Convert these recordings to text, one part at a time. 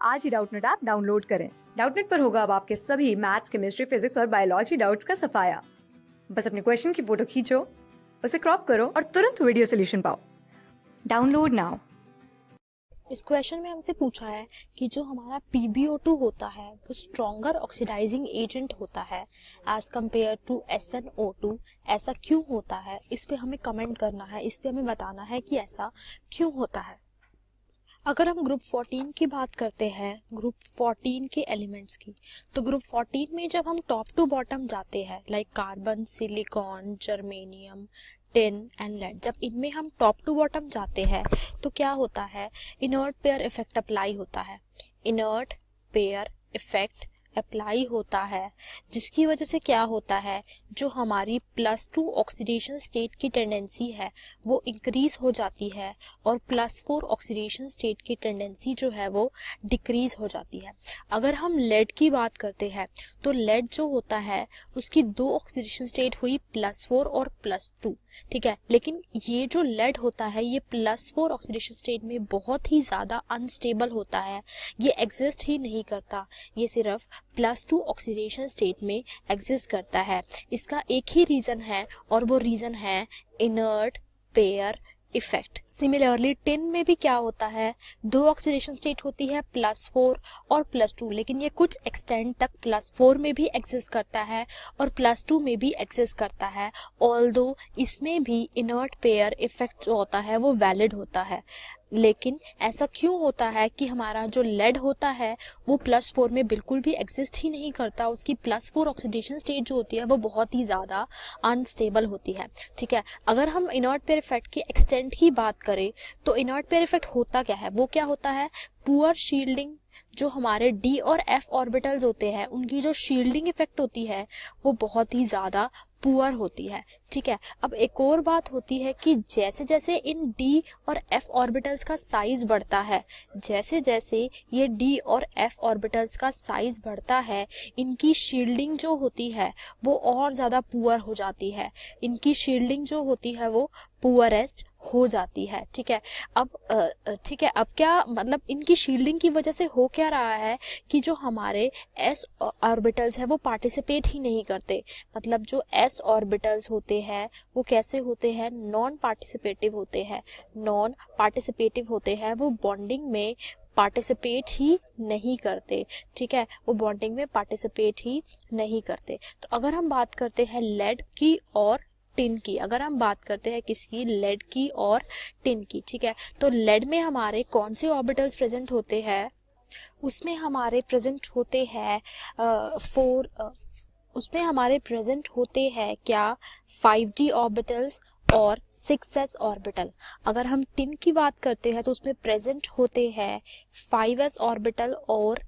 आज ही Doubtnut app download करें। Doubtnut पर होगा अब आपके सभी मैथ्स, केमिस्ट्री, फिजिक्स और बायोलॉजी डाउट्स का सफाया। बस अपने क्वेश्चन की फोटो खींचो, उसे क्रॉप करो और तुरंत वीडियो सोल्यूशन पाओ। Download now. इस क्वेश्चन में हमसे पूछा है कि जो हमारा PbO2 होता है वो स्ट्रॉन्गर ऑक्सीडाइजिंग एजेंट होता है एज कम्पेयर टू SnO2। ऐसा क्यों होता है, इस पे हमें कमेंट करना है, इस पे हमें बताना है कि ऐसा क्यों होता है। अगर हम ग्रुप 14 की बात करते हैं, ग्रुप 14 के एलिमेंट्स की, तो ग्रुप 14 में जब हम टॉप टू बॉटम जाते हैं, like carbon, silicon, germanium, tin and lead, जब इनमें हम टॉप टू बॉटम जाते हैं तो क्या होता है, इनर्ट पेयर इफेक्ट अप्लाई होता है। इनर्ट पेयर इफेक्ट अप्लाई होता है, जिसकी वजह से क्या होता है, जो हमारी +2 ऑक्सीडेशन स्टेट की टेंडेंसी है वो इंक्रीज हो जाती है और +4 ऑक्सीडेशन स्टेट की टेंडेंसी जो है वो डिक्रीज हो जाती है। अगर हम लेड की बात करते हैं तो लेड जो होता है उसकी 2 ऑक्सीडेशन स्टेट हुई +4 और +2, ठीक है। लेकिन ये जो लेड होता है ये +4 ऑक्सीडेशन स्टेट में बहुत ही ज्यादा अनस्टेबल होता है, ये एग्जिस्ट ही नहीं करता, ये सिर्फ +2 ऑक्सीडेशन स्टेट में एग्जिस्ट करता है। इसका एक ही रीजन है और वो रीजन है inert pair effect. Similarly tin में भी क्या होता है, 2 ऑक्सीडेशन स्टेट होती है +4 और +2, लेकिन ये कुछ एक्सटेंड तक +4 में भी एग्जिस्ट करता है और +2 में भी एग्जिस्ट करता है, ऑल्दो इसमें भी इनर्ट पेयर इफेक्ट जो होता है वो वैलिड होता है। लेकिन ऐसा क्यों होता है कि हमारा जो लेड होता है वो +4 में बिल्कुल भी एग्जिस्ट ही नहीं करता, उसकी +4 ऑक्सीडेशन स्टेट जो होती है वो बहुत ही ज़्यादा अनस्टेबल होती है, ठीक है। अगर हम इनर्ट पेयर इफेक्ट की एक्सटेंट की बात करें तो इनर्ट पेयर इफेक्ट होता क्या है, वो क्या होता है, पुअर शील्डिंग। जो हमारे D और F ऑर्बिटल्स होते हैं उनकी जो शील्डिंग इफेक्ट होती है वो बहुत ही ज़्यादा पुअर होती है, ठीक है। अब एक और बात होती है कि जैसे जैसे इन D और F ऑर्बिटल्स का साइज बढ़ता है, जैसे जैसे ये D और F ऑर्बिटल्स का साइज बढ़ता है, इनकी शील्डिंग जो होती है वो और ज़्यादा पुअर हो जाती है, इनकी शील्डिंग जो होती है वो पुअरेस्ट हो जाती है, ठीक है। अब ठीक है, अब क्या मतलब इनकी शील्डिंग की वजह से हो क्या रहा है कि जो हमारे S ऑर्बिटल्स है वो पार्टिसिपेट ही नहीं करते। मतलब जो S ऑर्बिटल्स होते हैं वो कैसे होते हैं, नॉन पार्टिसिपेटिव होते हैं। नॉन पार्टिसिपेटिव होते हैं, वो बॉन्डिंग में पार्टिसिपेट ही नहीं करते, ठीक है, वो बॉन्डिंग में पार्टिसिपेट ही नहीं करते। तो अगर हम बात करते हैं लेड की और टिन की, अगर हम बात करते हैं किसकी, लेड की और टिन की, ठीक है, तो लेड में हमारे कौन से ऑर्बिटल्स प्रेजेंट होते हैं, उसमें हमारे प्रेजेंट होते हैं उसमें हमारे प्रेजेंट होते हैं क्या, 5d ऑर्बिटल्स और 6s ऑर्बिटल। अगर हम टिन की बात करते हैं तो उसमें प्रेजेंट होते हैं 5s ऑर्बिटल और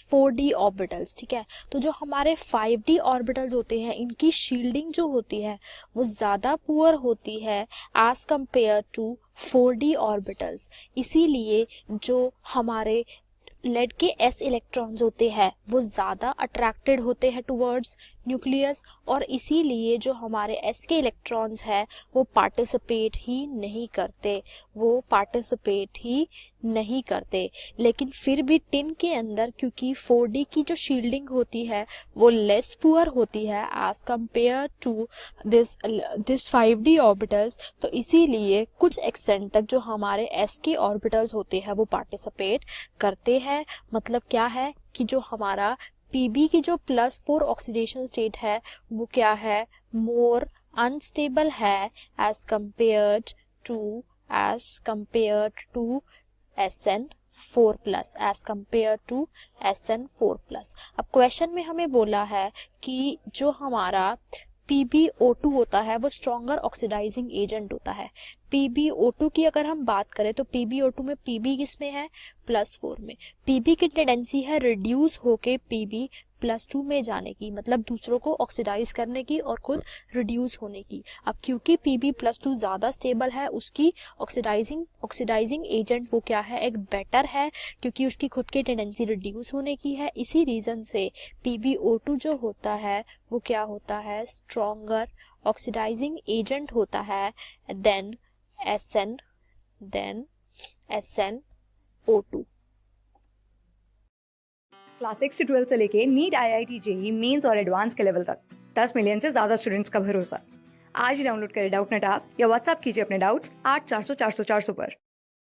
4d ऑर्बिटल्स, ठीक है। तो जो हमारे 5d ऑर्बिटल्स होते हैं इनकी शील्डिंग जो होती है वो ज़्यादा पुअर होती है as compare to 4d orbitals. इसीलिए जो हमारे लेड के s इलेक्ट्रॉन्स होते हैं वो ज़्यादा अट्रैक्टेड होते हैं टुवर्ड्स न्यूक्लियस, और इसीलिए जो हमारे s के इलेक्ट्रॉन्स हैं वो पार्टिसिपेट ही नहीं करते, वो पार्टिसिपेट ही नहीं करते। लेकिन फिर भी टिन के अंदर क्योंकि 4d की जो शील्डिंग होती है वो लेस पुअर होती है as compare to this 5d orbitals, तो इसीलिए कुछ एक्सटेंट तक जो हमारे s के ऑर्बिटल्स होते हैं वो पार्टिसिपेट करते हैं। मतलब क्या है कि जो हमारा Pb की जो +4 ऑक्सीडेशन स्टेट है वो क्या है, मोर अनस्टेबल है as compared to SN4+, as compare to SN4+। अब क्वेश्चन में हमें बोला है कि जो हमारा PbO2 होता है वो स्ट्रॉन्गर ऑक्सीडाइजिंग एजेंट होता है। PbO2 की अगर हम बात करें तो PbO2 में Pb किस में है, +4 में। Pb की टेंडेंसी है रिड्यूस होके Pb+2 में जाने की, मतलब दूसरों को ऑक्सीडाइज करने की और खुद रिड्यूस होने की। अब क्योंकि Pb+2 ज़्यादा स्टेबल है, उसकी ऑक्सीडाइजिंग एजेंट वो क्या है, एक बेटर है, क्योंकि उसकी खुद की टेंडेंसी रिड्यूस होने की है। इसी रीज़न से PbO2 जो होता है वो क्या होता है, स्ट्रॉन्गर ऑक्सीडाइजिंग एजेंट होता है देन SnO2। क्लास 6 से 12 से लेके नीट, IIT, जेई मेंस और एडवांस के लेवल तक 10 मिलियन से ज्यादा स्टूडेंट्स का भरोसा। आज ही डाउनलोड करें डाउटनेट ऐप या व्हाट्सएप कीजिए अपने डाउट्स 8400 400 400 पर।